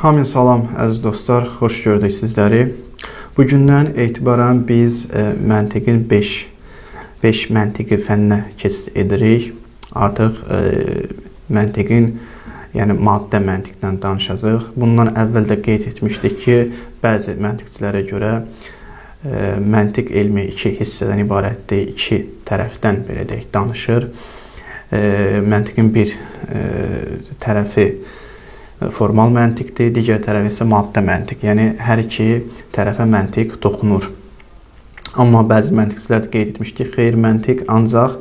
Hamın salam əziz dostlar, xoş gördük sizləri. Bugündən etibarən biz məntiqin 5 məntiqi fənninə keçid edirik. Artıq məntiqin, yəni maddə məntiqdən danışacağıq. Bundan əvvəl də qeyd etmişdik ki, bəzi məntiqçilərə görə məntiq elmi iki hissədən ibarətdir, iki tərəfdən belə deyək danışır. Məntiqin bir tərəfi formal məntiqdir, digər tərəf isə maddə məntiq. Yəni hər iki tərəfə məntiq toxunur. Amma bəzi məntiqçilər də qeyd etmişdik, xeyr, məntiq ancaq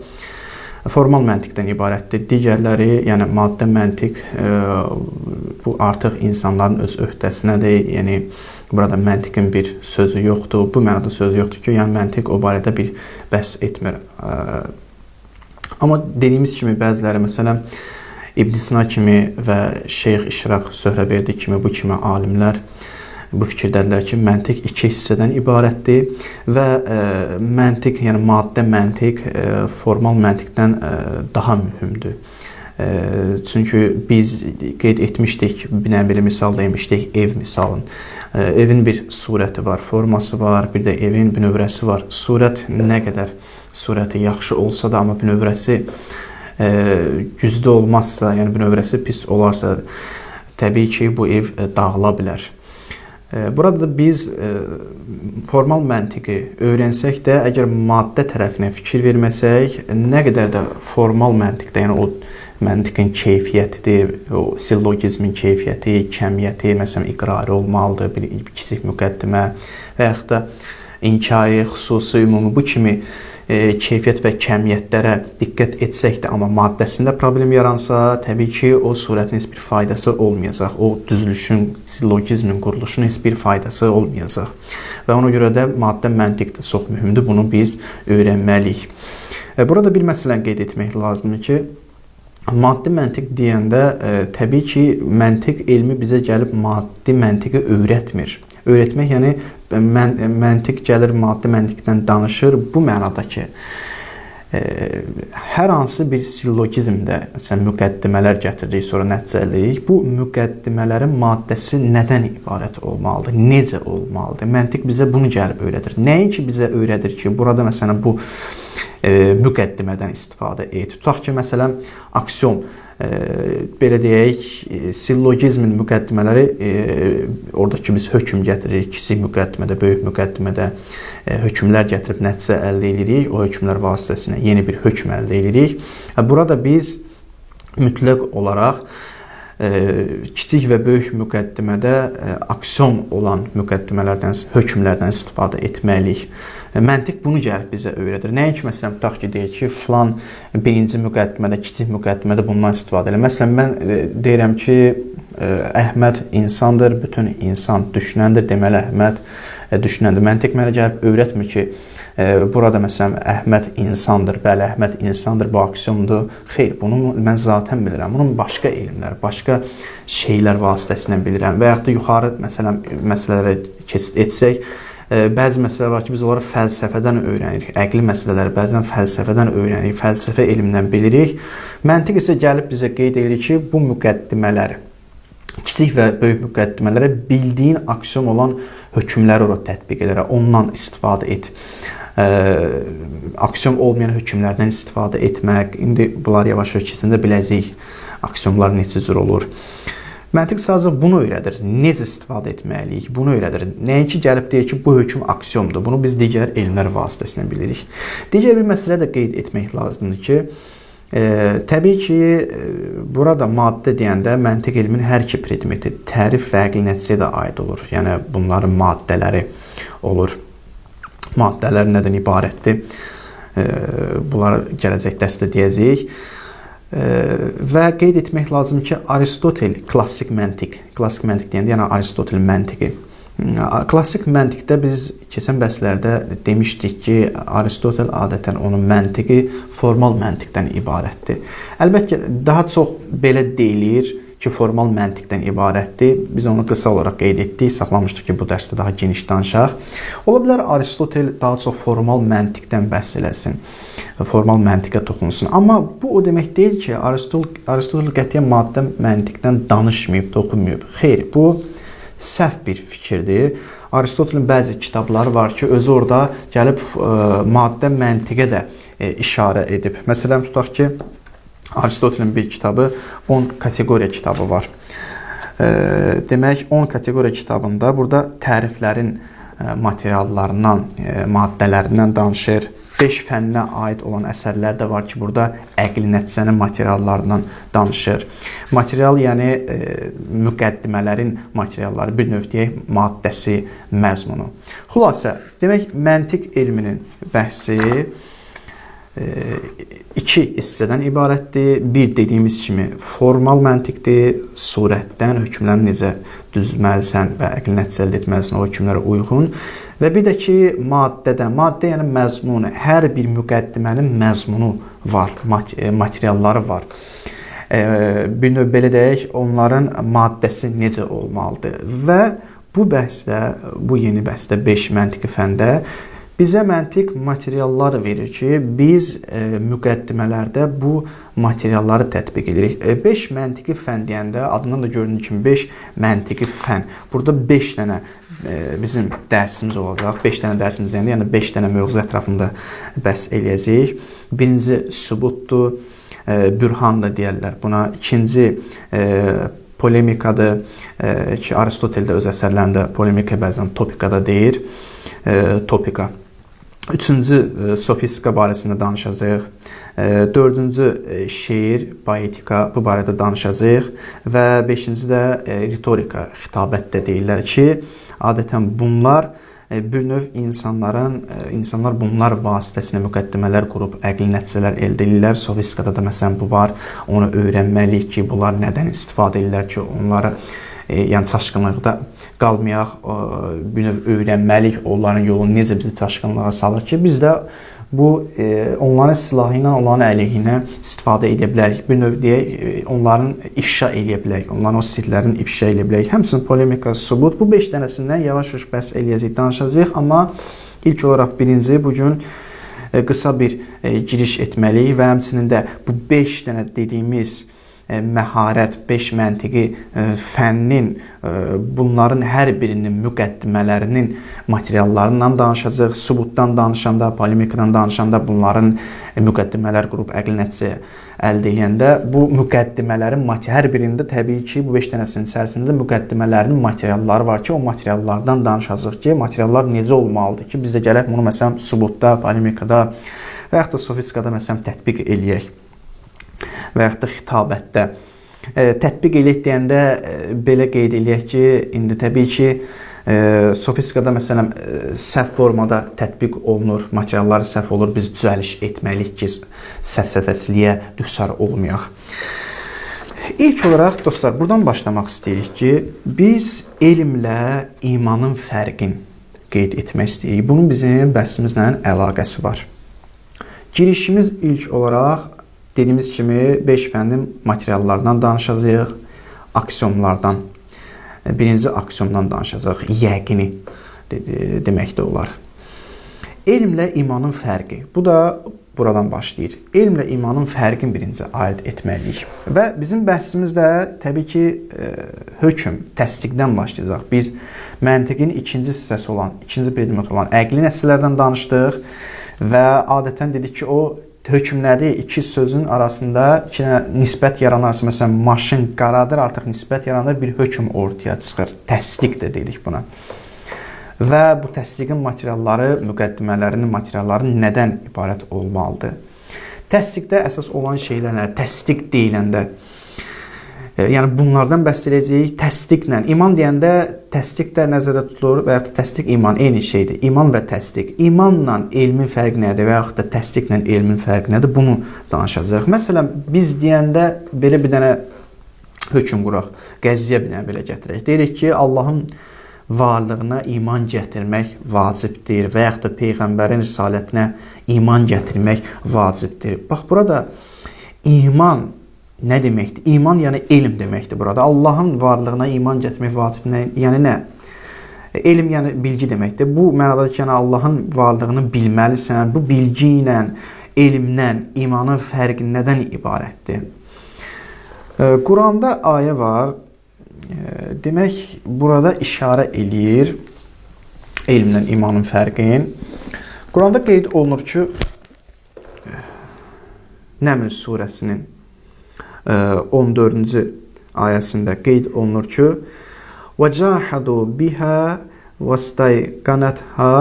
formal məntiqdən ibarətdir. Digərləri, yəni maddə məntiq bu artıq insanların öz öhdəsinədir. Yəni burada məntiqin bir sözü yoxdur. Bu mənada sözü yoxdur ki, yəni məntiq o barədə bir bəhs etmir. Amma dediyimiz kimi bəziləri, məsələn, İbn Sina kimi və Şeyx İşraq Söhrəverdi kimi bu kimi alimlər bu fikirdədirlər ki, məntiq iki hissədən ibarətdir və məntiq, yəni maddə məntiq formal məntiqdən daha mühümdür. Çünki biz qeyd etmişdik, bir misal demişdik, ev misalın. Evin bir surəti var, forması var, bir də evin bünövrəsi var. Surət nə qədər surəti yaxşı olsa da, amma bünövrəsi güclü olmazsa, yəni bünövrəsi pis olarsa, təbii ki, bu ev dağıla bilər. Burada da biz formal məntiqi öyrənsək də, əgər maddə tərəfinə fikir verməsək, nə qədər də formal məntiqdə, yəni o məntiqin keyfiyyətidir, o sillogizmin keyfiyyəti, kəmiyyəti, məsələn, iqrari olmalıdır, bir kiçik müqəddimə və yaxud da inkari, xüsusi, ümumi bu kimi keyfiyyət və kəmiyyətlərə diqqət etsək də, amma maddəsində problem yaransa, təbii ki, o surətin heç bir faydası olmayacaq. O düzülüşün, sillogizmin, quruluşun heç bir faydası olmayacaq. Və ona görə də maddə məntiq də çox mühümdür. Bunu biz öyrənməliyik. Burada bir məsələni qeyd etmək lazımdır ki, maddi məntiq deyəndə, təbii ki, məntiq elmi bizə gəlib maddi məntiqi öyrətmir. Öyrətmək, yəni məntiq gəlir, maddi məntiqdən danışır. Bu mənada ki, hər hansı bir sillogizmdə məsələn, müqəddimələr gətiririk, sonra nəticə əldə edirik. Bu müqəddimələrin maddəsi nədən ibarət olmalıdır, necə olmalıdır? Məntiq bizə bunu gəlib öyrədir. Nəinki bizə öyrədir ki, burada məsələn bu müqəddimədən istifadə et. Tutaq ki, məsələn, aksiom, belə deyək, sillogizmin müqəddimələri, oradakı biz hökm gətiririk, kiçik müqəddimədə, böyük müqəddimədə hökmlər gətirib nəticə əldə edirik, o hökmlər vasitəsilə yeni bir hökm əldə edirik. Burada biz mütləq olaraq kiçik və böyük müqəddimədə aksiom olan müqəddimələrdən, hökmlərdən istifadə etməliyik. Məntiq bunu gəlib bizə öyrədir. Nəinki, məsələn, tutaq ki, deyək ki, filan birinci müqəddimədə, kiçik müqəddimədə bundan istifadə edir. Məsələn, mən deyirəm ki, Əhməd insandır, bütün insan düşünəndir, deməli, Əhməd düşünəndir. Məntiq mənə gəlib öyrətmir ki, burada, məsələn, Əhməd insandır, bəli, Əhməd insandır, bu aksiyondur. Xeyr, bunu mən zaten bilirəm. Bunun başqa elmlər, başqa şeylər vasitəsilə bilirəm. Və yaxud da yuxarı, məsələn, məsələlərə keçid etsək, bəzi məsələlər var ki, biz onları fəlsəfədən öyrənirik. Əqli məsələləri bəzən fəlsəfədən öyrənirik, fəlsəfə elmindən bilirik. Məntiq isə gəlib bizə qeyd edir ki, bu müqəddimələri, kiçik və böyük müqəddimələrə bildiyin aksiom olan hökmləri ora tətbiq edər, ondan istifadə et. Aksiom olmayan hökmlərdən istifadə etmək, indi bunlar yavaş-yavaş keçəndə biləcəyik aksiomlar neçə cür olur. Məntiq sadəcə bunu öyrədir. Necə istifadə etməliyik? Bunu öyrədir. Nəinki gəlib deyir ki, bu hökm aksiyomdur. Bunu biz digər elmlər vasitəsilə bilirik. Digər bir məsələ də qeyd etmək lazımdır ki, təbii ki, burada maddə deyəndə məntiq elmin hər iki predmeti, tərif və əqli nəticəyə də aid olur. Yəni, bunların maddələri olur. Maddələr nədən ibarətdir? Bunları gələcək dərsdə deyəcəyik. Və qeyd etmək lazım ki, Aristotel klassik məntiq deyəndə, yəni Aristotel məntiqi. Klassik məntiqdə biz keçən bəhslərdə demişdik ki, Aristotel adətən onun məntiqi formal məntiqdən ibarətdir. Əlbəttə, daha çox belə deyilir ki, formal məntiqdən ibarətdir. Biz onu qısa olaraq qeyd etdik, saxlamışdıq ki, bu dərsdə daha geniş danışaq. Ola bilər Aristotel daha çox formal məntiqdən bəhs eləsin. formal məntiqə toxunsun. Amma bu o demək deyil ki, Aristotel qətiyyən maddə məntiqdən danışmayıb, toxunmayıb. Xeyr, bu səhv bir fikirdir. Aristotelin bəzi kitabları var ki, özü orada gəlib maddə məntiqə də işarə edib. Məsələn, tutaq ki, Aristotelin bir kitabı 10 kateqoriya kitabı var. Demək, 10 kateqoriya kitabında burada təriflərin materiallarından, maddələrindən danışır. 5 fənnə aid olan əsərlər də var ki, burada əqli nəticənin materiallarından danışır. Material, yəni müqəddimələrin materialları, bir növ deyək, maddəsi, məzmunu. Xülasə, demək, məntiq elminin bəhsi iki hissədən ibarətdir. Bir, dediyimiz kimi, formal məntiqdir. Surətdən hökmləri necə düzməlisən və əqli nəticə əldə etməlisən o hökmlərə uyğun. Və bir də ki, maddədən, maddə yəni məzmunu, hər bir müqəddimənin məzmunu var, materialları var. Bir növ belə deyək, onların maddəsi necə olmalıdır. Və bu bəhsdə, bu yeni bəhsdə 5 məntiqi fəndə bizə məntiq materiallar verir ki, biz müqəddimələrdə bu materialları tətbiq edirik. 5 məntiqi fən deyəndə, adından da göründüyü kimi 5 məntiqi fən. Burada 5 dənə bizim dərsimiz olacaq. 5 dənə dərsimiz deyəndə, yəni 5 dənə mövzu ətrafında bəhs eləyəcəyik. Birinci sübutdur, bürhan da deyərlər buna. İkinci polemikadır ki, Aristotel də öz əsərlərində polemika bəzən topika da deyir. Topika. Üçüncü, sofistika barəsində danışacağıq. Dördüncü, şeir, poetika, bu barədə danışacağıq. Və beşinci də ritorika, xitabət də deyirlər ki, adətən bunlar bir növ insanlar bunlar vasitəsilə müqəddimələr qurub əqli nəticələr əldə edirlər. Sofistikada da məsələn bu var. Onu öyrənməliyik ki, bunlar nədən istifadə edirlər ki, onları yəni çaşqınlıqda qalmayaq, bir növ öyrənməliyik, onların yolunu necə bizi çaşqınlığa salır ki, biz də bu onların silahı ilə, onların əleyhinə istifadə edə bilərik. Bir növ deyək, onların ifşa edə bilərik, onların o sirlərini ifşa edə bilərik. Həmçinin polemika, sübut, bu 5 dənəsindən yavaş-yavaş bəhs eləyəcəyik, danışacağıq. Amma ilk olaraq birinci, bugün qısa bir giriş etməliyik və həmçinin də bu 5 dənə dediyimiz məharət, 5 məntiqi fənnin, bunların hər birinin müqəddimələrinin materiallarından danışacaq. Sübutdan danışanda, polemikadan danışanda, bunların müqəddimələr qurub əqli nəticə əldə edəndə, bu müqəddimələrin hər birində təbii ki, bu 5 dənəsinin içərisində müqəddimələrin materialları var ki, o materiallardan danışacaq ki, materiallar necə olmalıdır ki, biz də gələk bunu məsələn sübutda, polemikada və yaxud da sofistikada məsələn tətbiq eləyək. Və yaxud da xitabətdə. Tətbiq eləyək deyəndə belə qeyd eləyək ki, indi təbii ki, sofistikada məsələn səhv formada tətbiq olunur, materialları səhv olur, biz düzəliş etməliyik ki, səfsəfəsliyə düçar olmayaq. İlk olaraq dostlar, buradan başlamaq istəyirik ki, biz elmlə imanın fərqini qeyd etmək istəyirik. Bunun bizim bəhsimizlə əlaqəsi var. Girişimiz ilk olaraq dediyimiz kimi 5 fənnin materiallardan danışacağıq, aksiyonlardan. Birinci aksiyondan danışacağıq, yəqini demək də olar. Elmlə imanın fərqi. Bu da buradan başlayır. Elmlə imanın fərqini birinci ayırd etməliyik. Və bizim bəhsimiz də təbii ki, hökm, təsdiqdən başlayacaq. Biz məntiqin ikinci hissəsi olan, ikinci predmet olan əqli nəticələrdən danışdıq və adətən dedik ki, o hökmlədi iki sözün arasında iki nisbət yaranarsa, məsələn, maşın qaradır, artıq nisbət yaranır, bir hökm ortaya çıxır. Təsdiq də dedik buna. Və bu təsdiqin materialları, müqəddimələrin materialları nədən ibarət olmalıdır? Təsdiqdə əsas olan şeylər nədir? Təsdiq deyiləndə, yəni bunlardan bəhs edəcəyik. Təsdiqlə, iman deyəndə təsdiq də nəzərdə tutulur və yaxud da təsdiq, iman eyni şeydir. İman və təsdiq. İmanla elmin fərqi nədir və yaxud da təsdiqlə elmin fərqi nədir? Bunu danışacağıq. Məsələn, biz deyəndə belə bir dənə hökm quraq, qəziyyə bir dənə belə gətirək. Deyirik ki, Allahın varlığına iman gətirmək vacibdir və yaxud da Peyğəmbərin risalətinə iman gətirmək vacibdir. Bax, burada iman nə deməkdir? İman yəni elm deməkdir burada. Allahın varlığına iman gətirmək vacibdir. Yəni nə? Elm yəni bilgi deməkdir. Bu mənada ki, yəni Allahın varlığını bilməlisən. Bu bilgi ilə elmdən, imanın fərqi nədən ibarətdir? Quranda ayə var. Demək, burada işarə eləyir elmdən imanın fərqin. Quranda qeyd olunur ki, Nəml surəsinin 14-cü ayəsində qeyd olunur ki, وَجَاحَدُوا بِهَا وَاسْتَيْقَنَتْهَا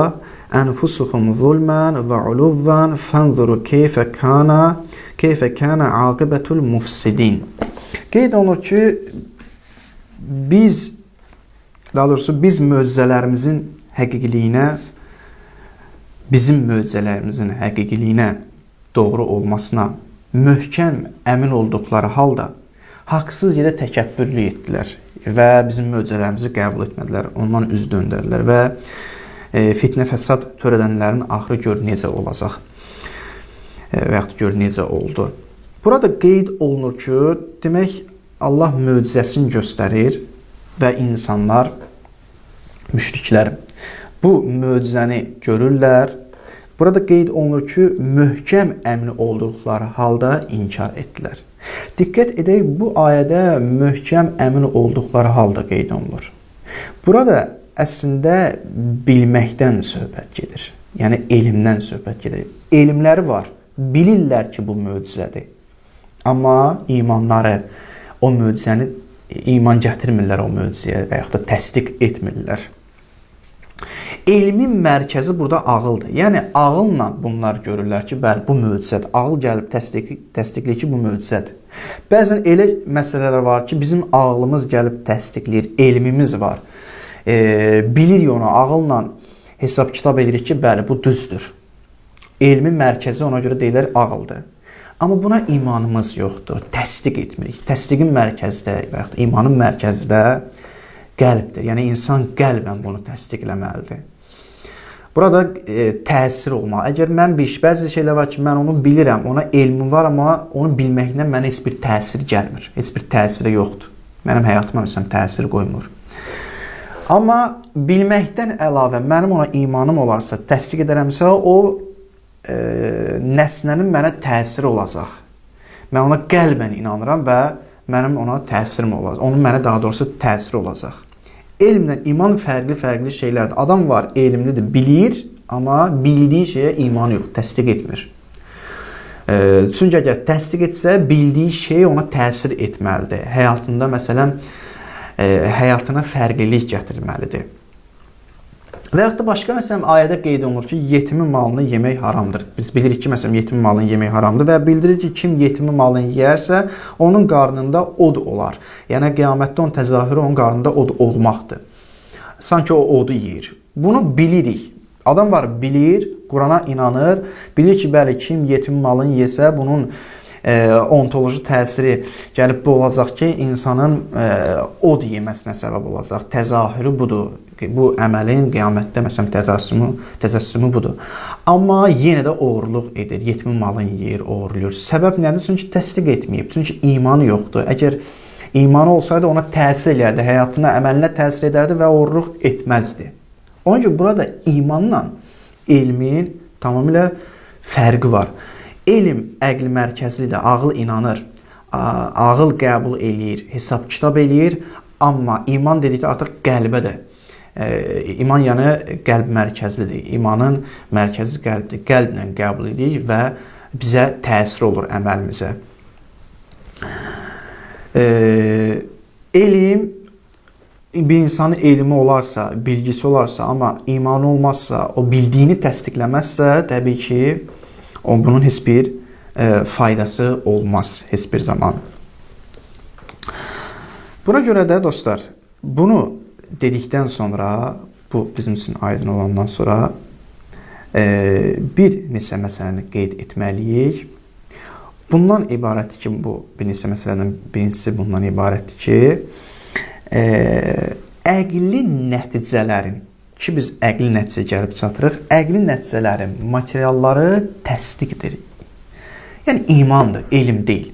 أَنْفُسُهُمْ ظُلْمًا وَعُلُوًّا فَانْظُرُوا كَيْفَ كَانَ عَاقِبَةُ الْمُفْسِدِينَ. Qeyd olunur ki, biz möcüzələrimizin həqiqiliyinə, bizim möcüzələrimizin həqiqiliyinə, doğru olmasına möhkəm əmin olduqları halda haqsız yerə təkəbbürlük etdilər və bizim möcüzələrimizi qəbul etmədilər, ondan üz döndərdilər və fitnə fəsad törədənlərin axırı gör necə olacaq və yaxud gör necə oldu. Burada qeyd olunur ki, demək, Allah möcüzəsini göstərir və insanlar, müşriklər bu möcüzəni görürlər. Burada qeyd olunur ki, möhkəm əmin olduqları halda inkar etdilər. Diqqət edək, bu ayədə möhkəm əmin olduqları halda qeyd olunur. Burada əslində bilməkdən söhbət gedir. Yəni, elmdən söhbət gedir. Elmləri var, bilirlər ki, bu möcüzədir. Amma imanları, o möcüzəni, iman gətirmirlər o möcüzəyə və yaxud da təsdiq etmirlər. Elmin mərkəzi burada ağıldır. Yəni, ağılla bunlar görürlər ki, bəli, bu möcüzədir. Ağıl gəlib təsdiqləyir ki, bu möcüzədir. Bəzən elə məsələlər var ki, bizim ağlımız gəlib təsdiqləyir, elmimiz var. Bilirik onu, ağılla hesab kitab edirik ki, bəli, bu düzdür. Elmin mərkəzi ona görə deyilər ağıldır. Amma buna imanımız yoxdur, təsdiq etmirik. Təsdiqin mərkəzdə və yaxud imanın mərkəzdə qəlbdir. Yəni, insan qəlbən bunu təsdiqləməlidir. Burada təsir olmalı. Əgər mən bəzi şeylər var ki, mən onu bilirəm, ona elmim var, amma onu bilməkdən mənə heç bir təsir gəlmir. Heç bir təsiri yoxdur. Mənim həyatıma məsələn təsir qoymur. Amma bilməkdən əlavə mənim ona imanım olarsa, təsdiq edərəmsə, o nəsnənin mənə təsiri olacaq. Mən ona qəlbən inanıram və mənim ona təsirim olacaq. Onun mənə daha doğrusu təsiri olacaq. Elmlə iman fərqli şeylərdir. Adam var, elmlidir, bilir, amma bildiyi şeyə imanı yox, təsdiq etmir. Çünki əgər təsdiq etsə, bildiyi şey ona təsir etməlidir. Həyatında, məsələn, həyatına fərqlilik gətirməlidir. Və yaxud da başqa, məsələn, ayədə qeyd olunur ki, yetimin malını yemək haramdır. Biz bilirik ki, məsələn, yetimin malını yemək haramdır və bildirir ki, kim yetimin malını yeyərsə, onun qarnında od olar. Yəni, qiyamətdə onun təzahürü onun qarnında od olmaqdır. Sanki o odu yeyir. Bunu bilirik. Adam var, bilir, Qurana inanır, bilir ki, bəli, kim yetimin malını yesə, bunun ontoloji təsiri gəlib bu olacaq ki, insanın od yeməsinə səbəb olacaq. Təzahürü budur. Bu əməlin qiyamətdə məsələn təcəssümü budur. Amma yenə də oğurluq edir, yetimin malını yeyir, oğurluyur. Səbəb nədir? Çünki təsdiq etməyib, çünki imanı yoxdur. Əgər imanı olsaydı ona təsir edərdi, həyatına, əməlinə təsir edərdi və oğurluq etməzdi. Onun üçün burada imanla elmin tamamilə fərqi var. Elm əql mərkəzlidir, ağıl inanır, ağıl qəbul eləyir, hesab kitab eləyir, amma iman dedikdə artıq qəlbədir. İman yəni qəlb mərkəzlidir. İmanın mərkəzi qəlbdir. Qəlblə qəbul edirik və bizə təsir olur əməlimizə. Elm, bir insanın elmi olarsa, bilgisi olarsa, amma imanı olmazsa, o bildiyini təsdiqləməzsə, təbii ki, bunun heç bir faydası olmaz heç bir zaman. Buna görə də dostlar, bunu dedikdən sonra, bu bizim üçün aydın olandan sonra bir neçə məsələni qeyd etməliyik. Bundan ibarətdir ki, bu bir neçə məsələdən birincisi bundan ibarətdir ki, əqli nəticələrin ki, biz əqli nəticə gəlib çatırıq, əqli nəticələrin materialları təsdiqdir. Yəni, imandır, elm deyil.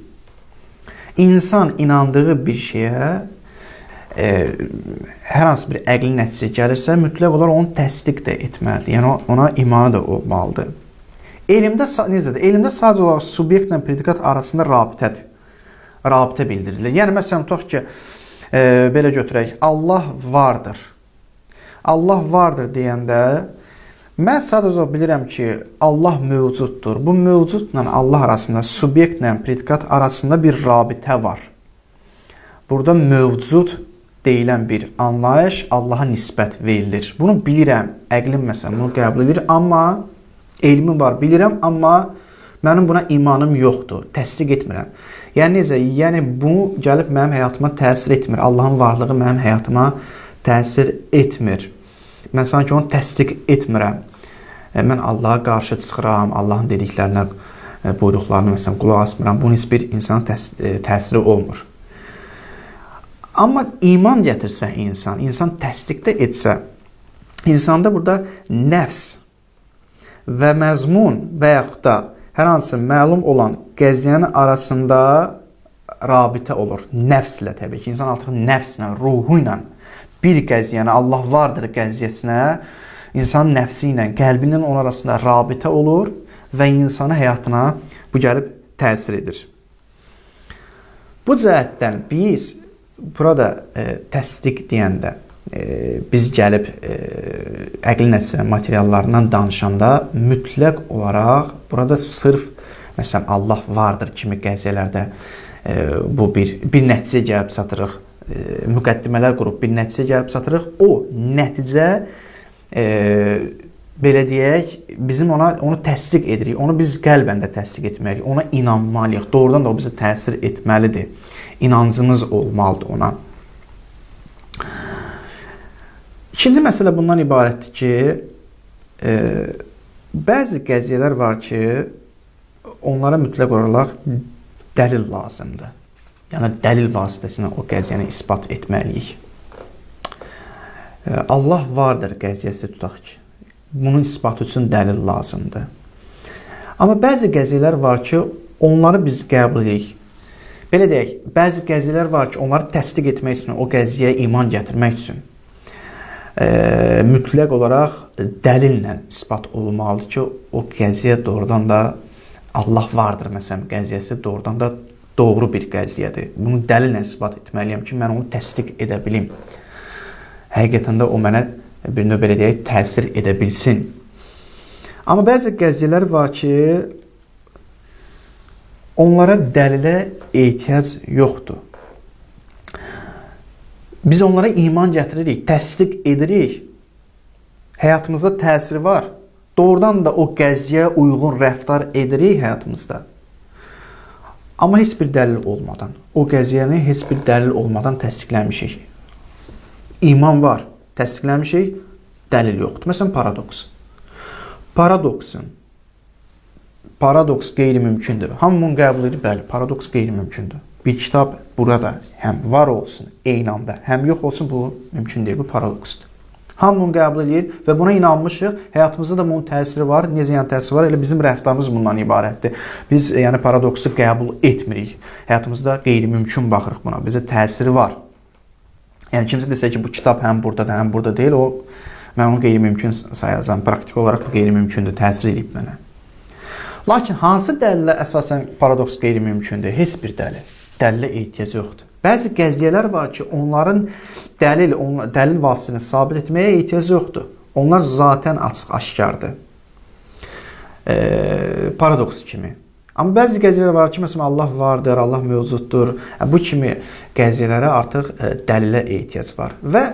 İnsan inandığı bir şeyə hər hansı bir əqli nəticə gəlirsə, mütləq olaraq onu təsdiq də etməlidir. Yəni, ona imanı da olmalıdır. necədir? Elmdə sadəcə olaraq subyektlə predikat arasında rabitə bildirilir. Yəni məsələn tutaq ki, belə götürək, Allah vardır. Allah vardır deyəndə mən sadəcə bilirəm ki, Allah mövcuddur. Bu mövcudla Allah arasında, subyektlə predikat arasında bir rabitə var. Burada mövcud deyilən bir anlayış Allaha nisbət verilir. Bunu bilirəm, əqlim məsələn bunu qəbul edir, amma elmim var, bilirəm, amma mənim buna imanım yoxdur, təsdiq etmirəm. Yəni necə? Yəni bu gəlib mənim həyatıma təsir etmir. Allahın varlığı mənim həyatıma təsir etmir. Mən sanki onu təsdiq etmirəm. Mən Allaha qarşı çıxıram, Allahın dediklərinə, buyruqlarına məsələn qulaq asmıram. Bunun heç bir insana təsiri olmur. Amma iman gətirsə insan təsdiq də etsə, insanda burada nəfs və məzmun və yaxud da hər hansı məlum olan qəziyyənin arasında rabitə olur. Nəfslə təbii ki. İnsan artıq nəfslə, ruhu ilə bir qəziyyəni, Allah vardır qəziyyəsinə, insanın nəfsi ilə, qəlbinin onun arasında rabitə olur və insanın həyatına bu gəlib təsir edir. Bu cəhətdən biz burada təsdiq deyəndə biz gəlib əqli nəticə materiallarından danışanda mütləq olaraq burada sırf məsələn Allah vardır kimi qəziyyələrdə bu bir nəticə gəlib çatırıq, müqəddimələr qurub bir nəticə gəlib çatırıq. O nəticə belə deyək, bizim onu təsdiq edirik. Onu biz qəlbən də təsdiq etməliyik. Ona inanmalıyıq. Doğrudan da o bizə təsir etməlidir. İnancımız olmalıdır ona. İkinci məsələ bundan ibarətdir ki, bəzi qəziyyələr var ki, onlara mütləq olaraq dəlil lazımdır. Yəni, dəlil vasitəsilə o qəziyyəni isbat etməliyik. Allah vardır qəziyyəsi tutaq ki, bunun isbatı üçün dəlil lazımdır. Amma bəzi qəziyyələr var ki, onları biz qəbul edirik. Belə deyək, bəzi qəziyyələr var ki, onları təsdiq etmək üçün, o qəziyyəyə iman gətirmək üçün mütləq olaraq dəlillə isbat olmalıdır ki, o qəziyyə doğrudan da Allah vardır, məsələn, qəziyyəsi doğrudan da doğru bir qəziyyədir. Bunu dəlillə isbat etməliyəm ki, mən onu təsdiq edə bilim. Həqiqətən də o mənə bir növ belə deyək, təsir edə bilsin. Amma bəzi qəziyyələr var ki, onlara dəlilə ehtiyac yoxdur. Biz onlara iman gətiririk, təsdiq edirik. Həyatımızda təsiri var. Doğrudan da o qəziyyəyə uyğun rəftar edirik həyatımızda. Amma heç bir dəlil olmadan, o qəziyyəni heç bir dəlil olmadan təsdiqləmişik. İman var, təsdiqləmişik, dəlil yoxdur. Məsələn, paradoks. Paradoks qeyri-mümkündür. Hamı bunu qəbul edir, bəli, paradoks qeyri-mümkündür. Bir kitab burada həm var olsun, eyni anda, həm yox olsun, bu mümkün deyil, bu paradoksdur. Hamı bunu qəbul edir və buna inanmışıq, həyatımızda da bunun təsiri var. Necə yəni təsiri var? Elə bizim rəftarımız bundan ibarətdir. Biz yəni paradoksu qəbul etmirik. Həyatımızda qeyri-mümkün baxırıq buna, bizə təsiri var. Yəni kimsə desə ki, bu kitab həm buradadır, həm burada deyil, mən onu qeyri-mümkün sayacağam. Praktik olaraq bu qeyri-mümkündür, təsir edib mənə. Lakin hansı dəlillə əsasən paradoks qeyri-mümkündür? Heç bir dəlil. Dəlilə ehtiyac yoxdur. Bəzi qəziyyələr var ki, onların dəlil vasitəsini sabit etməyə ehtiyac yoxdur. Onlar zatən açıq-aşkardır. Paradoks kimi. Amma bəzi qəziyyələr var ki, məsələn, Allah vardır, Allah mövcuddur. Bu kimi qəziyyələrə artıq dəlilə ehtiyac var. Və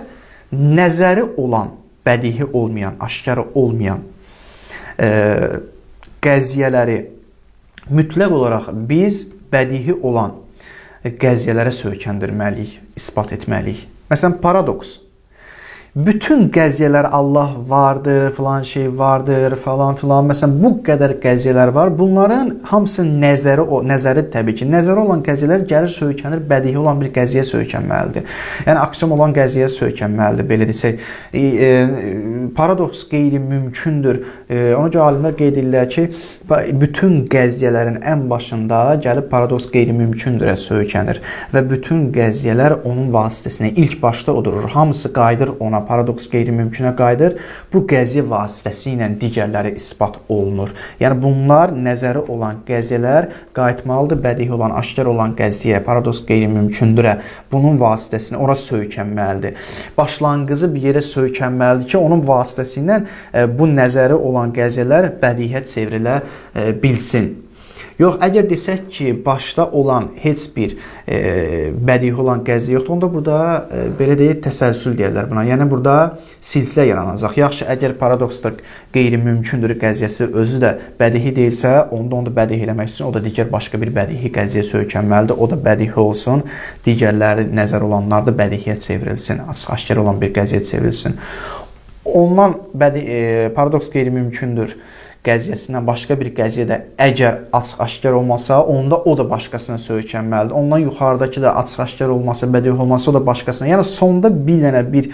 nəzəri olan, bədihi olmayan, aşkarı olmayan qəziyyələri mütləq olaraq biz bədihi olan qəziyyələrə söykəndirməliyik, isbat etməliyik. Məsələn, paradoks. Bütün qəziyyələr Allah vardır, filan şey vardır, falan filan. Məsələn, bu qədər qəziyyələr var. Bunların hamısı nəzəri təbii ki. Nəzəri olan qəziyyələr gəlir, söykənir, bədihi olan bir qəziyyə söykənməlidir. Yəni, aksiom olan qəziyyə söykənməlidir, belə desək. Paradoks qeyri-mümkündür. Ona görə alimlər qeyd edirlər ki, bütün qəziyyələrin ən başında gəlib paradoks qeyri-mümkündürə söykənir və bütün qəziyyələr onun vasitəsinə ilk başda odur. Hamısı qayıdır ona. sonra paradoks qeyri-mümkünə qayıdır. Bu qəziyyə vasitəsilə digərləri isbat olunur. Yəni bunlar nəzəri olan qəziyyələr qayıtmalıdır bədii olan, aşkar olan qəziyyə, paradoks qeyri-mümkündürə. Bunun vasitəsilə ora söykənməlidir. Başlanğıcı bir yerə söykənməlidir ki, onun vasitəsilə bu nəzəri olan qəziyyələr bədiiyyət çevrilə bilsin. Yox, əgər desək ki, başda olan heç bir bədii olan qəziyyə yoxdur, onda burada belə deyək, təsəlsül deyirlər buna. Yəni burada silsilə yaranacaq. Yaxşı, əgər paradoksda qeyri-mümkündür qəziyyəsi özü də bədii deyilsə, onda bədii eləmək üçün o da digər başqa bir bədii qəziyyə söykənməlidir. O da bədii olsun, digərləri nəzər olanlar da bədiiyyət çevrilsin, açıq-aşkar olan bir qəziyyə çevrilsin. Ondan paradoks qeyri-mümkündür qəziyyəsindən başqa bir qəziyyə də əgər açıq-aşkar olmasa, onda o da başqasına söykənməlidir. Ondan yuxarıdakı da açıq-aşkar olmasa, bədii olmasa, o da başqasına. Yəni sonda bir dənə bir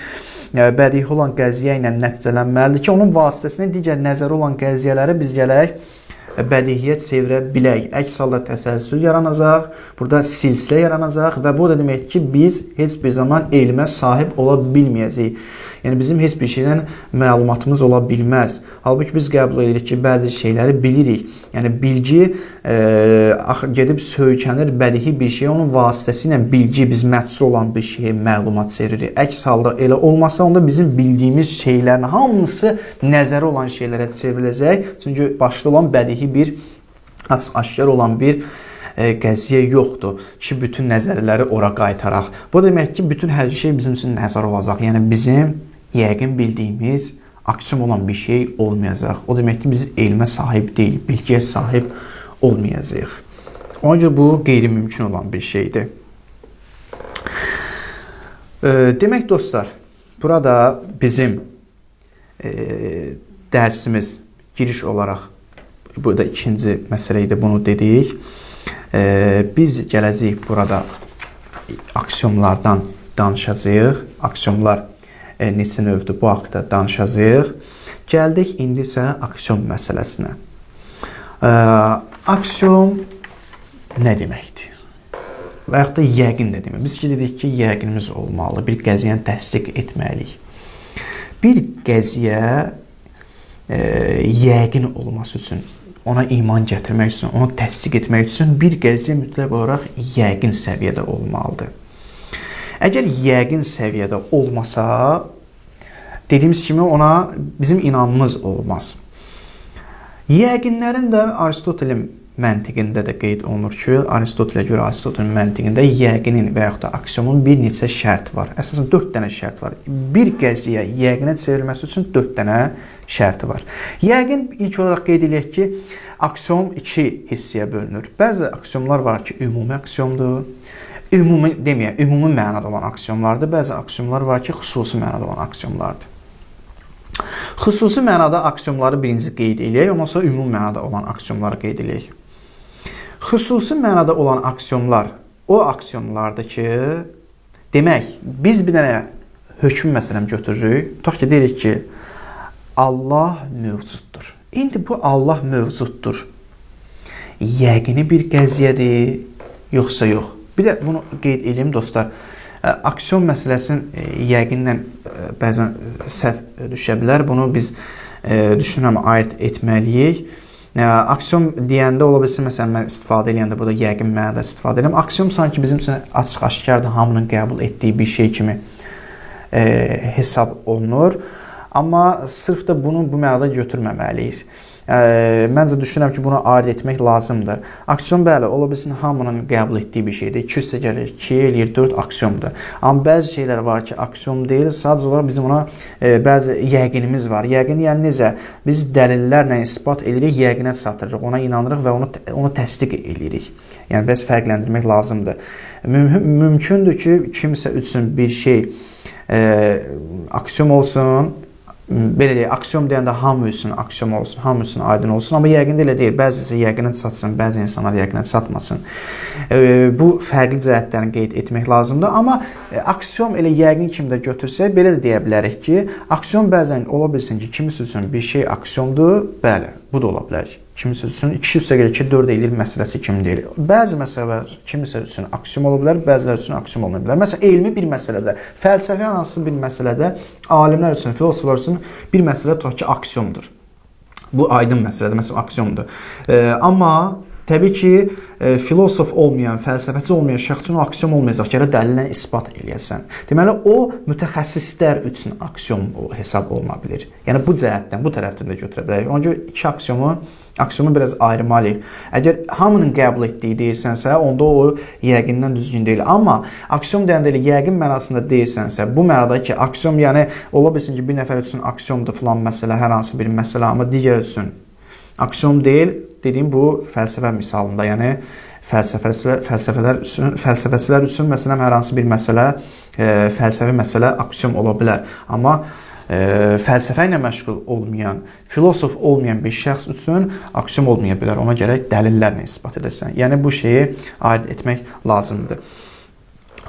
bədii olan qəziyyə ilə nəticələnməlidir ki, onun vasitəsilə digər nəzəri olan qəziyyələri biz gələk bədiiyyət çevirə bilək. Əks halda təsəlsül yaranacaq, burada silsilə yaranacaq və bu da deməkdir ki, biz heç bir zaman elmə sahib ola bilməyəcəyik. Yəni bizim heç bir şeydən məlumatımız ola bilməz. Halbuki biz qəbul edirik ki, bəzi şeyləri bilirik. Yəni bilgi gedib söykənir bədii bir şey, onun vasitəsilə bilgi biz məhsul olan bir şeyə məlumat çeviririk. Əks halda elə olmasa, onda bizim bildiyimiz şeylərin hamısı nəzəri olan şeylərə çevriləcək. Çünki başda olan bədii bir aşkar olan bir qəziyyə yoxdur ki, bütün nəzərləri ora qaytaraq. Bu demək ki, bütün hər şey bizim üçün nəzər olacaq. Yəni bizim yəqin bildiyimiz aksiyon olan bir şey olmayacaq. O demək ki, biz elmə sahib deyil, bilgiyə sahib olmayacaq. Ona görə bu qeyri-mümkün olan bir şeydir. Demək dostlar, burada bizim dərsimiz giriş olaraq, burada ikinci məsələ idi, bunu dedik. Biz gələcəyik burada aksiyonlardan danışacağıq. Aksiyonlar neçə növdür, bu haqda danışacağıq. Gəldik indi isə aksiyon məsələsinə. Aksiyon nə deməkdir? Və yaxud da yəqin nə demək? Biz dedik ki, yəqinimiz olmalı, bir qəziyyəni təsdiq etməliyik. Bir qəziyyə yəqin olması üçün, ona iman gətirmək üçün, onu təsdiq etmək üçün bir qəziyyə mütləq olaraq yəqin səviyyədə olmalıdır. Əgər yəqin səviyyədə olmasa, dediyimiz kimi ona bizim inanmamız olmaz. Yəqinlərin də Aristotelin məntiqində də qeyd olunur ki, Aristotelə görə Aristotelin məntiqində yəqinin və yaxud da aksiyomun bir neçə şərt var. Əsasən 4 dənə şərt var. Bir qəziyyə yəqinə çevrilməsi üçün 4 dənə şərti var. Yəqin ilk olaraq qeyd edək ki, aksiyon 2 hissəyə bölünür. Bəzi aksiyonlar var ki, ümumi aksiyondur. Ümumi deməyək, ümumi mənada olan aksiyonlardır. Bəzi aksiyonlar var ki, xüsusi mənada olan aksiyonlardır. Xüsusi mənada aksiyonları birinci qeyd edək, ondan sonra ümumi mənada olan aksiyonları qeyd edək. Xüsusi mənada olan aksiyonlar o aksiyonlardır ki, demək, biz bir dənə hökm məsələn götürürük. Tutaq ki, deyirik ki, Allah mövcuddur. İndi bu Allah mövcuddur. Yəqini bir qəziyyədir, yoxsa yox. Bir də bunu qeyd edeyim dostlar. Aksiyon məsələsinin yəqindən bəzən səhv düşə bilər. Bunu biz düşünürəm ayırt etməliyik. Aksiyon deyəndə ola bilsin, məsələn, mən istifadə edəndə burada yəqin mənada istifadə edirəm. Aksiyon sanki bizim üçün açıq-aşkardır, hamının qəbul etdiyi bir şey kimi hesab olunur. Amma sırf da bunu bu mənada götürməməliyik. Məncə düşünürəm ki, bunu ayırt etmək lazımdır. Aksiyon bəli, ola bilsin hamının qəbul etdiyi bir şeydir. 2 üstə gəlir 2 eləyir 4 aksiyondur. Amma bəzi şeylər var ki, aksiyon deyil, sadəcə olaraq bizim ona bəzi yəqinimiz var. Yəqin yəni necə? Biz dəlillərlə isbat edirik, yəqinə çatırırıq, ona inanırıq və onu təsdiq edirik. Yəni bəs fərqləndirmək lazımdır. Mümkündür ki, kimsə üçün bir şey aksiyon olsun. Belə deyək, aksiyon deyəndə hamı üçün aksiyon olsun, hamı üçün aydın olsun. Amma yəqin də elə deyil. Bəzisi yəqinə çatsın, bəzi insanlar yəqinə çatmasın. Bu fərqli cəhətlərini qeyd etmək lazımdır. Amma aksiyon elə yəqin kimi də götürsək, belə də deyə bilərik ki, aksiyon bəzən ola bilsin ki, kimisi üçün bir şey aksiyondur. Bəli, bu da ola bilər. kimisə üçün 2 + 2 4 eləyir məsələsi kimi deyil. Bəzi məsələlər kimisə üçün aksiom ola bilər, bəziləri üçün aksiom olmaya bilər. Məsələn, elmi bir məsələdə, fəlsəfi hansı bir məsələdə alimlər üçün, filosoflar üçün bir məsələ tutaq ki, aksiomdur. Bu aydın məsələdir, məsələn, aksiomdur. Amma təbii ki, filosof olmayan, fəlsəfəçi olmayan şəxs üçün aksiom olmayacaq, gərək dəlillə isbat eləyəsən. Deməli, o mütəxəssislər üçün aksiom hesab oluna bilir. Yəni bu cəhətdən, bu tərəfdən də götürə bilərik. Ona görə iki aksiomu biraz ayırmalıyıq. Əgər hamının qəbul etdiyi deyirsənsə, onda o yəqindən düzgün deyil. Amma aksiom deyəndə elə yəqin mənasında deyirsənsə, bu mənada ki, aksiom yəni ola bilsin ki, bir nəfər üçün aksiomdur filan məsələ, hər hansı bir məsələ, amma digər üçün aksiom deyil. Dediyim bu fəlsəfə misalında, yəni fəlsəfəçilər üçün məsələn hər hansı bir məsələ, fəlsəfi məsələ aksiom ola bilər. Amma fəlsəfə ilə məşğul olmayan, filosof olmayan bir şəxs üçün aksiom olmaya bilər. Ona gərək dəlillərlə isbat edəsən. Yəni bu şeyi aid etmək lazımdır.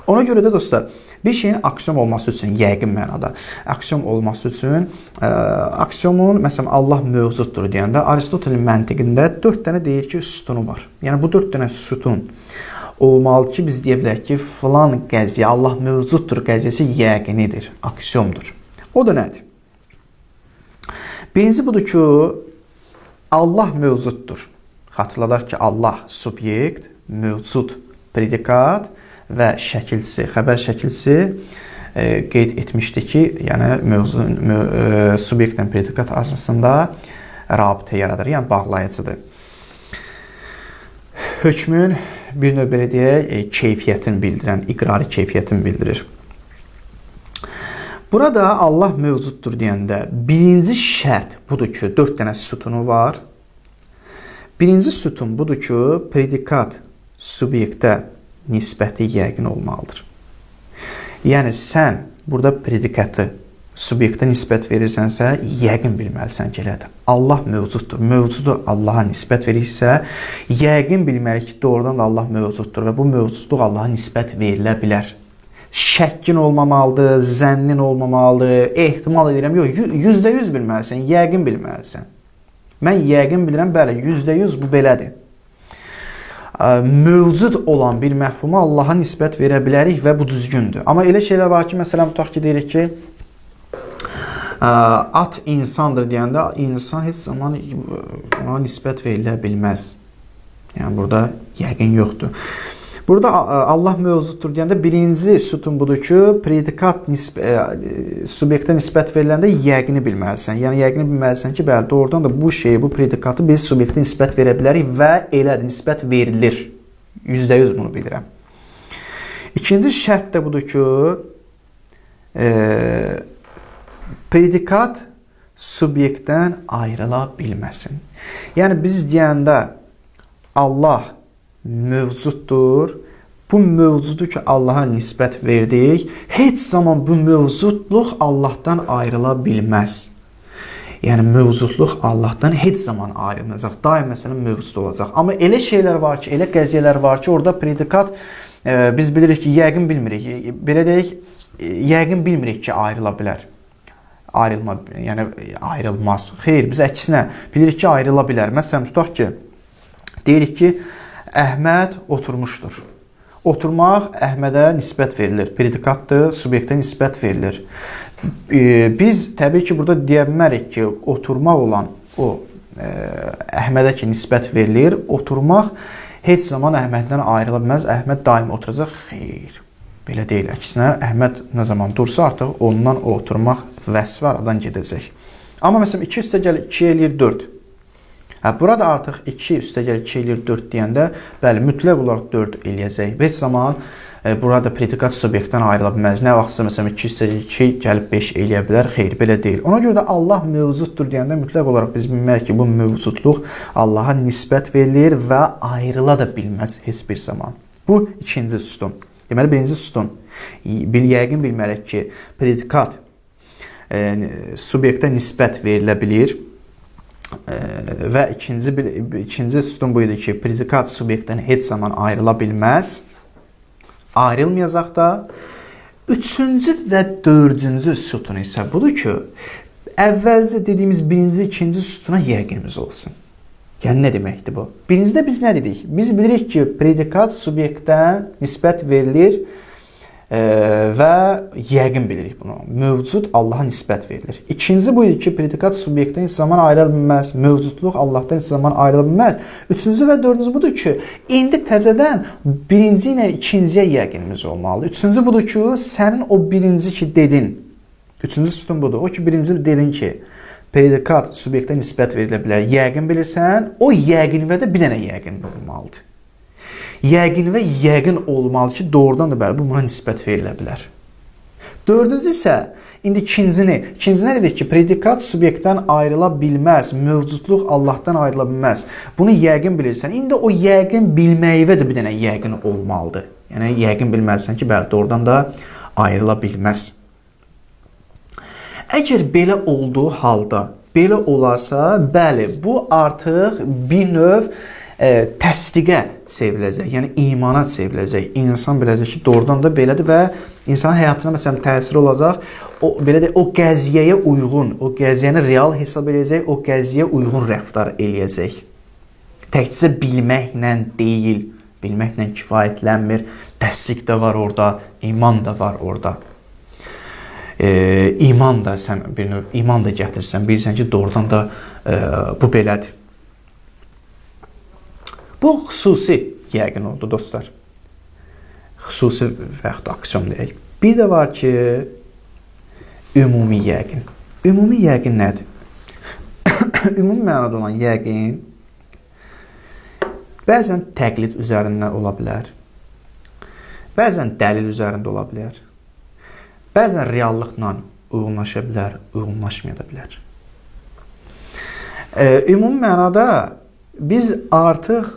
Ona görə də dostlar, bir şeyin aksiom olması üçün, yəqin mənada, aksiom olması üçün, aksiomun, məsələn, Allah mövcuddur deyəndə, Aristotelin məntiqində 4 dənə deyir ki, sütunu var. Yəni, bu 4 dənə sütun olmalı ki, biz deyə bilərik ki, filan qəziyyə, Allah mövcuddur qəziyyəsi yəqinidir, aksiomdur. O da nədir? Birinci budur ki, Allah mövcuddur. Xatırladaq ki, Allah subyekt, mövcud predikat və şəkilsi, xəbər şəkilsi qeyd etmişdi ki, yəni subyektlə predikat arasında rabitə yaradır, yəni bağlayıcıdır. Hökmün bir növ belə deyək, keyfiyyətini bildirən, iqrari keyfiyyətini bildirir. Burada Allah mövcuddur deyəndə birinci şərt budur ki, 4 dənə sütunu var. Birinci sütun budur ki, predikat subyektə nisbəti yəqin olmalıdır. Yəni, sən burada predikatı subyektə nisbət verirsənsə, yəqin bilməlisən ki, elədir. Allah mövcuddur. Mövcudu Allaha nisbət verirsə, yəqin bilməli ki, doğrudan da Allah mövcuddur və bu mövcudluq Allaha nisbət verilə bilər. Şəkkin olmamalıdır, zənnin olmamalıdır, ehtimal edirəm. Yox, %100 bilməlisən, yəqin bilməlisən. Mən yəqin bilirəm, bəli, %100 bu belədir. Mövcud olan bir məfhuma Allaha nisbət verə bilərik və bu düzgündür. Amma elə şeylər var ki, məsələn, tutaq ki, deyirik ki, at insandır deyəndə, insan heç zaman ona nisbət verilə bilməz. Yəni, burada yəqin yoxdur. Burada Allah mövcuddur deyəndə birinci sütun budur ki, predikat subyektə nisbət veriləndə yəqini bilməlisən. Yəni, yəqini bilməlisən ki, bəli, doğrudan da bu şeyi, bu predikatı biz subyektə nisbət verə bilərik və elədir, nisbət verilir. %100 bunu bilirəm. İkinci şərt də budur ki, predikat subyektdən ayrıla bilməsin. Yəni, biz deyəndə Allah mövcuddur. Bu mövcudu ki, Allaha nisbət verdik, heç zaman bu mövcudluq Allahdan ayrıla bilməz. Yəni, mövcudluq Allahdan heç zaman ayrılmayacaq. Daim məsələn mövcud olacaq. Amma elə şeylər var ki, elə qəziyyələr var ki, orada predikat biz bilirik ki, yəqin bilmirik. Belə deyək, yəqin bilmirik ki, ayrıla bilər. Yəni, ayrılmaz. Xeyr, biz əksinə bilirik ki, ayrıla bilər. Məsələn, tutaq ki, deyirik ki, Əhməd oturmuşdur. Oturmaq Əhmədə nisbət verilir. Predikatdır, subyektə nisbət verilir. Biz təbii ki, burada deyə bilmərik ki, oturmaq olan o Əhmədə ki, nisbət verilir. Oturmaq heç zaman Əhməddən ayrıla bilməz. Əhməd daim oturacaq. Xeyr, belə deyil. Əksinə, Əhməd nə zaman dursa artıq ondan o oturmaq vəsfi aradan gedəcək. Amma məsələn, 2 + 2 eləyir 4. Burada artıq 2 + 2 eləyir 4 deyəndə, bəli, mütləq olaraq 4 eləyəcək. Heç zaman burada predikat subyektdən ayrıla bilməz. Nə vaxtsa məsələn 2 + 2 gəlib 5 eləyə bilər. Xeyr, belə deyil. Ona görə də Allah mövcuddur deyəndə mütləq olaraq biz bilməliyik ki, bu mövcudluq Allaha nisbət verilir və ayrıla da bilməz heç bir zaman. Bu ikinci sütun. Deməli, birinci sütun. Yəqin bilməliyik ki, predikat subyektə nisbət verilə bilir. Və ikinci sütun bu idi ki, predikat subyektdən heç zaman ayrıla bilməz. Ayrılmayacaq da. Üçüncü və dördüncü sütun isə budur ki, əvvəlcə dediyimiz birinci, ikinci sütuna yəqinimiz olsun. Yəni nə deməkdir bu? Birincidə biz nə dedik? Biz bilirik ki, predikat subyektdən nisbət verilir və yəqin bilirik bunu. Mövcud Allaha nisbət verilir. İkinci bu idi ki, predikat subyektdən heç zaman ayrıla bilməz. Mövcudluq Allahdan heç zaman ayrıla bilməz. Üçüncü və dördüncü budur ki, indi təzədən birinci ilə ikinciyə yəqinimiz olmalıdır. Üçüncü budur ki, sənin o birinci ki dedin. Üçüncü sütun budur. O ki, birinci dedin ki, predikat subyektə nisbət verilə bilər. Yəqin bilirsən, o yəqin və də bir dənə yəqin olmalıdır. Yəqin və yəqin olmalı ki, doğrudan da bəli, bu buna nisbət verilə bilər. Dördüncü isə, indi ikinci nə dedik ki, predikat subyektdən ayrıla bilməz, mövcudluq Allahdan ayrıla bilməz. Bunu yəqin bilirsən, indi o yəqin bilməyivə də bir dənə yəqin olmalıdır. Yəni, yəqin bilməlisən ki, bəli, doğrudan da ayrıla bilməz. Əgər belə olduğu halda, belə olarsa, bəli, bu artıq bir növ təsdiqə çevriləcək, yəni imana çevriləcək. İnsan biləcək ki, doğrudan da belədir və insan həyatına məsələn təsir olacaq. O belə də o qəziyyəyə uyğun, o qəziyyəni real hesab edəcək, o qəziyyəyə uyğun rəftar eləyəcək. Təkcə bilməklə deyil, bilməklə kifayətlənmir. Təsdiq də var orada, iman da var orada. İman da sən bir növ iman da gətirsən, bilirsən ki, doğrudan da bu belədir. Bu xüsusi yəqin oldu dostlar. Xüsusi və yaxud aksiyon deyək. Bir də var ki, ümumi yəqin. Ümumi yəqin nədir? Ümumi mənada olan yəqin bəzən təqlid üzərindən ola bilər. Bəzən dəlil üzərində ola bilər. Bəzən reallıqla uyğunlaşa bilər, uyğunlaşmaya da bilər. Ümumi mənada biz artıq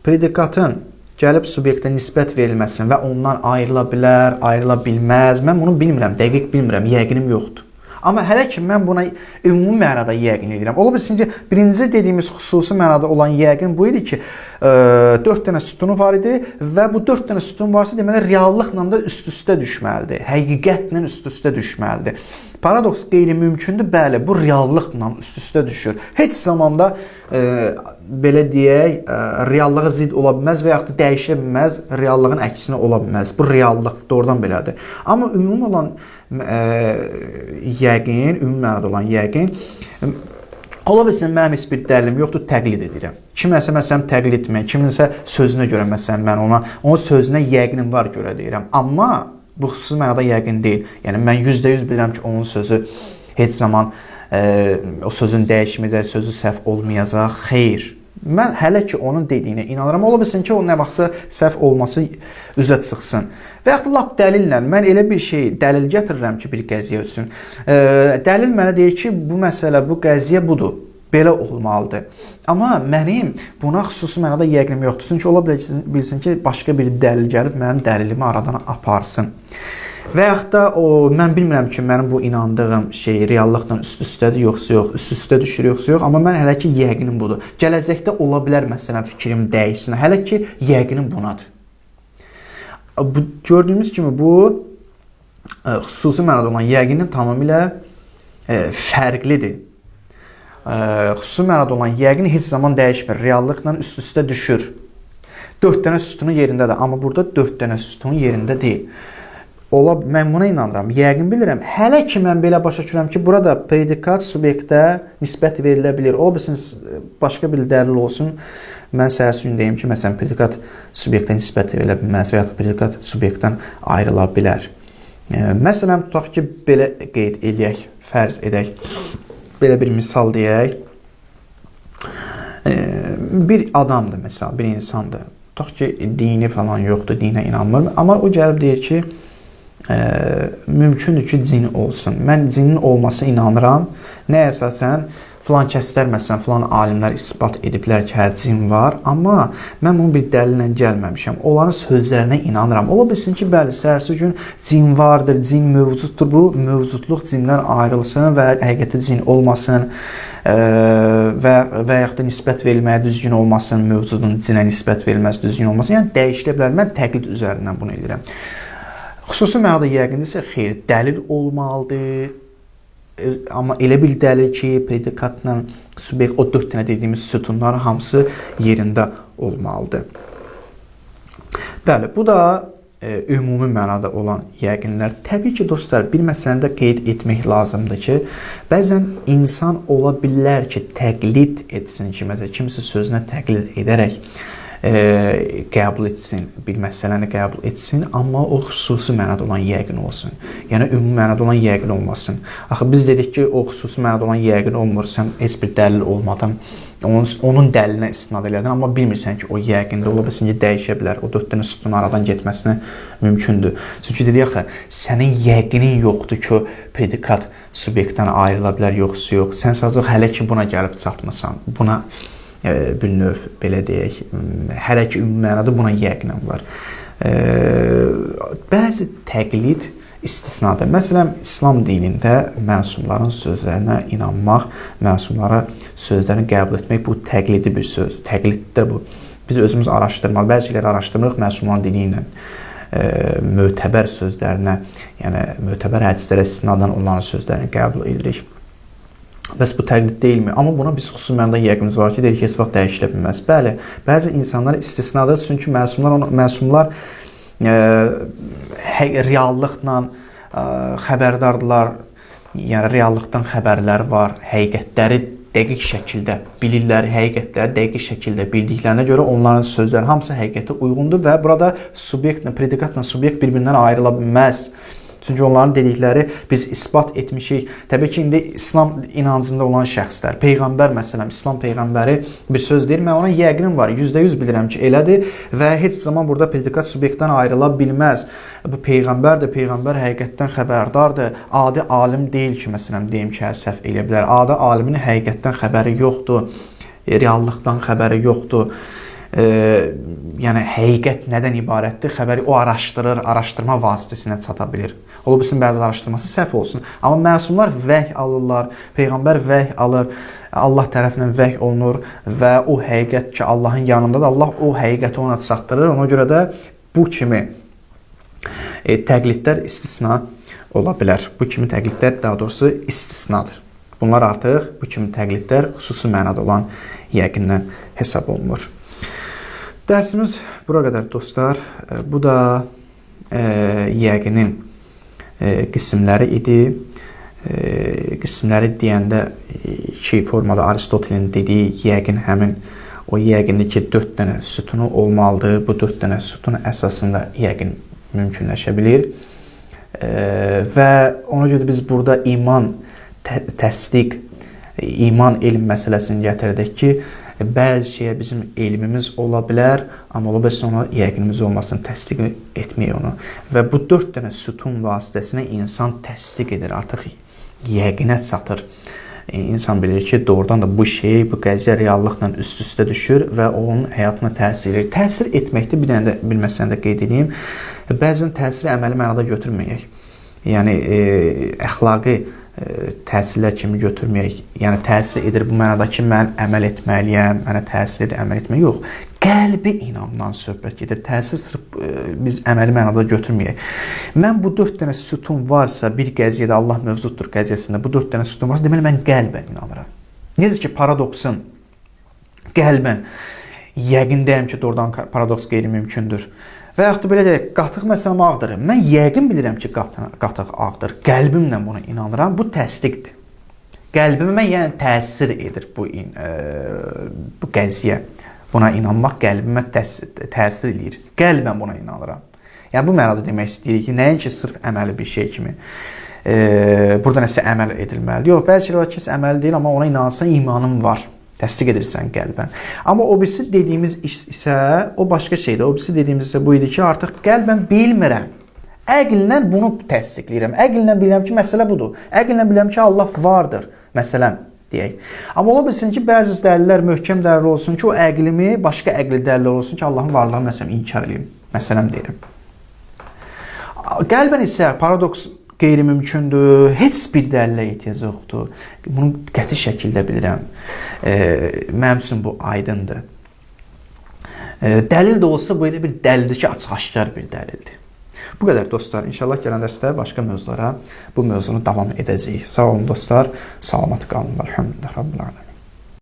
predikatın gəlib subyektə nisbət verilməsin və ondan ayrıla bilər, ayrıla bilməz. Mən bunu bilmirəm, dəqiq bilmirəm, yəqinim yoxdur. Amma hələ ki, mən buna ümumi mənada yəqin edirəm. Ola bilsin ki, birinci dediyimiz xüsusi mənada olan yəqin bu idi ki, 4 dənə sütunu var idi və bu 4 dənə sütun varsa, deməli, reallıqla da üst-üstə düşməlidir. Həqiqətlə üst-üstə düşməlidir. Paradoks qeyri-mümkündür, bəli, bu reallıqla üst-üstə düşür. Heç zamanda, belə deyək, reallığa zid ola bilməz və yaxud da dəyişə bilməz, reallığın əksinə ola bilməz. Bu reallıq doğrudan belədir. Amma ümumi olan yəqin, ümumi mənada olan yəqin, ola bilsin, mənim heç bir dəlilim yoxdur, təqlid edirəm. Kiməsə məsələn təqlid etmək, kiminsə sözünə görə məsələn mən onun sözünə yəqinim var görə deyirəm. Amma bu xüsusi mənada yəqin deyil. Yəni mən %100 bilirəm ki, onun sözü heç zaman o sözün dəyişməyəcək, sözü səhv olmayacaq. Xeyr. Mən hələ ki onun dediyinə inanıram. Ola bilsin ki, o nə vaxtsa səhv olması üzə çıxsın. Və yaxud lap dəlillə, mən elə bir şey dəlil gətirirəm ki, bir qəziyyə üçün. Dəlil mənə deyir ki, bu məsələ, bu qəziyyə budur. Belə olmalıdır. Amma mənim buna xüsusi mənada yəqinim yoxdur. Çünki ola bilsin ki, başqa bir dəlil gəlib mənim dəlilimi aradan aparsın. Və yaxud da mən bilmirəm ki, mənim bu inandığım şey reallıqla üst-üstədir, yoxsa yox, üst-üstə düşür, yoxsa yox. Amma mən hələ ki, yəqinim budur. Gələcəkdə ola bilər, məsələn, fikrim dəyişsin. Hələ ki, yəqinim bunadır. Gördüyümüz kimi, bu xüsusi mənada olan yəqinin tamamilə fərqlidir. Xüsusi mənada olan yəqin heç zaman dəyişmir. Reallıqla üst-üstə düşür. 4 dənə sütunun yerindədir. Amma burada 4 dənə sütunun yerində deyil. Mən buna inanıram. Yəqin bilirəm. Hələ ki, mən belə başa düşürəm ki, burada predikat subyektə nisbət verilə bilir. Ola bilsin, başqa bir dəlil olsun. Mən səhərsi gün deyim ki, məsələn, predikat subyektə nisbət verilə bilməz və ya predikat subyektdən ayrıla bilər. Məsələn, tutaq ki, belə qeyd eləyək, fərz edək. Belə bir misal deyək. Bir adamdır, məsələn, bir insandır. Tutaq ki, dini falan yoxdur, dinə inanmır. Amma o gəlib deyir ki, mümkündür ki, cin olsun. Mən cinin olmasına inanıram. Nəyə əsasən? Filan kəslər, məsələn, filan alimlər isbat ediblər ki, hə, cin var. Amma mən bunu bir dəlillə gəlməmişəm. Onların sözlərinə inanıram. Ola bilsin ki, bəli, səhərsi gün cin vardır, cin mövcuddur. Bu mövcudluq cindən ayrılsın və həqiqətdə cin olmasın və yaxud da nisbət verilməyə düzgün olmasın, mövcudun cinə nisbət verilməsi düzgün olmasın. Yəni, dəyişilə bilər. Mən təqlid üzərindən bunu edirəm. Xüsusi mənada yəqindirsə, xeyr, dəlil olmalıdır. amma elə bir dəlil ki, predikatla subyekt, o 4 dənə dediyimiz sütunlar hamısı yerində olmalıdır. Bəli, bu da ümumi mənada olan yəqinlər. Təbii ki, dostlar, bir məsələni də qeyd etmək lazımdır ki, bəzən insan ola bilər ki, təqlid etsin ki, məsələn, kimsə sözünə təqlid edərək qəbul etsin, bir məsələni qəbul etsin, amma o xüsusi mənada olan yəqin olsun. Yəni, ümumi mənada olan yəqin olmasın. Axı, biz dedik ki, o xüsusi mənada olan yəqin olmur, sən heç bir dəlil olmadan onun dəlilinə istinad elədin, amma bilmirsən ki, o yəqində ola bilsin ki, dəyişə bilər. O 4 dənə sütun aradan getməsinə mümkündür. Çünki dedik axı, sənin yəqinin yoxdur ki, predikat subyektdən ayrıla bilər, yoxsa yox. Sən sadəcə hələ ki, buna gəlib çatmısan. Buna bir növ, belə deyək, hələ ki, ümumi mənada buna yəqinən var. Bəzi təqlid istisnadır. Məsələn, İslam dinində məsumların sözlərinə inanmaq, məsumlara sözlərini qəbul etmək, bu təqlidi bir söz. Təqliddir bu. Biz özümüz araşdırmalı, bəzi şeyləri araşdırmırıq, məsumların dini ilə mötəbər sözlərinə, yəni mötəbər hədislərə istinadən onların sözlərini qəbul edirik. Bəs bu təqlid deyilmi? Amma buna biz xüsusi mənada yəqinimiz var ki, deyir ki, heç vaxt dəyişilə bilməz. Bəli, bəzi insanlar istisnadır, çünki məsumlar reallıqla xəbərdardırlar, yəni reallıqdan xəbərləri var, həqiqətləri dəqiq şəkildə bilirlər, həqiqətləri dəqiq şəkildə bildiklərinə görə onların sözləri hamısı həqiqətə uyğundur və burada subyektlə, predikatla subyekt bir-birindən ayrıla bilməz. Çünki onların dedikləri biz isbat etmişik. Təbii ki, indi İslam inancında olan şəxslər, Peyğəmbər məsələn, İslam Peyğəmbəri bir söz deyir, mən ona yəqinim var, %100 bilirəm ki, elədir və heç zaman burada predikat subyektdən ayrıla bilməz. Bu Peyğəmbərdir, Peyğəmbər həqiqətdən xəbərdardır, adi alim deyil ki, məsələn, deyim ki, səhv eləyə bilər. Adi alimin həqiqətdən xəbəri yoxdur, reallıqdan xəbəri yoxdur. Yəni, həqiqət nədən ibarətdir? Xəbəri o araşdırır, araşdırma vasitəsinə çata bilir. Ola bilsin, bəzi araşdırması səhv olsun. Amma məsumlar vəhy alırlar, Peyğəmbər vəhy alır, Allah tərəfindən vəhy olunur və o həqiqət ki, Allahın yanındadır, Allah o həqiqəti ona çatdırır. Ona görə də bu kimi təqlidlər istisna ola bilər. Bu kimi təqlidlər daha doğrusu istisnadır. Bunlar artıq bu kimi təqlidlər xüsusi mənada olan yəqindən hesab olunur. Dərsimiz bura qədər, dostlar. Bu da yəqinin qismləri idi. Qismləri deyəndə iki formada Aristotelin dediyi yəqin həmin o yəqindir ki, 4 dənə sütunu olmalıdır. Bu 4 dənə sütun əsasında yəqin mümkünləşə bilir. Və ona görə biz burada iman, təsdiq, iman elm məsələsini gətirdik ki, bəzi şeyə bizim elmimiz ola bilər, amma ola bilsin ona yəqinimiz olmasın, təsdiq etmək onu. Və bu 4 dənə sütun vasitəsinə insan təsdiq edir, artıq yəqinə çatır. İnsan bilir ki, doğrudan da bu şey, bu qəziyyə reallıqla üst-üstə düşür və onun həyatına təsir edir. Təsir etməkdə bir dənə də bir məsələni də qeyd edeyim. Bəzən təsiri əməli mənada götürməyək. Yəni, əxlaqi təsirlər kimi götürməyək. Yəni, təsir edir bu mənada ki, mən əməl etməliyəm, mənə təsir edir, əməl etməliyəm. Yox, qəlbi inamdan söhbət gedir. Təsir sırf biz əməli mənada götürməyək. Mən bu 4 dənə sütun varsa, bir qəziyyədə Allah mövcuddur qəziyyəsində, bu 4 dənə sütun varsa, deməli, mən qəlbən inanıram. Necə ki, paradoksun qəlbən yəqindəyəm ki, doğrudan paradoks qeyri-mümkündür. Və yaxud da belə deyək, qatıq məsələn ağdır. Mən yəqin bilirəm ki, qatıq ağdır. Qəlbimlə buna inanıram. Bu təsdiqdir. Qəlbimə yəni təsir edir bu qəziyyə. Buna inanmaq qəlbimə təsir edir. Qəlbən buna inanıram. Yəni, bu mənada demək istəyirik ki, nəinki sırf əməli bir şey kimi. Burada nəsə əməl edilməlidir. Yox, bəzi şeylər ki, əməli deyil, amma ona inanırsan, imanım var. Təsdiq edirsən qəlbən. Amma o birisi dediyimiz iş isə o başqa şeydir. O birisi dediyimiz isə bu idi ki, artıq qəlbən bilmirəm. Əqllə bunu təsdiqləyirəm. Əqllə bilirəm ki, məsələ budur. Əqllə bilirəm ki, Allah vardır. Məsələn, deyək. Amma ola bilsin ki, bəzi dəlillər möhkəm dəlillər olsun ki, o əqlimi başqa əqli dəlillər olsun ki, Allahın varlığını məsələn inkar edeyim. Məsələn deyirəm. Qəlbən isə paradoks qeyri-mümkündür, heç bir dəlilə ehtiyac yoxdur. Bunu qəti şəkildə bilirəm. Mənim üçün bu aydındır. Dəlil də olsa, bu elə bir dəlildir ki, açıq-aşkar bir dəlildir. Bu qədər dostlar. İnşallah gələn dərsdə başqa mövzulara bu mövzunu davam edəcəyik. Sağ olun dostlar. Salamat qalın. Elhamdülillah Rabbil alemin.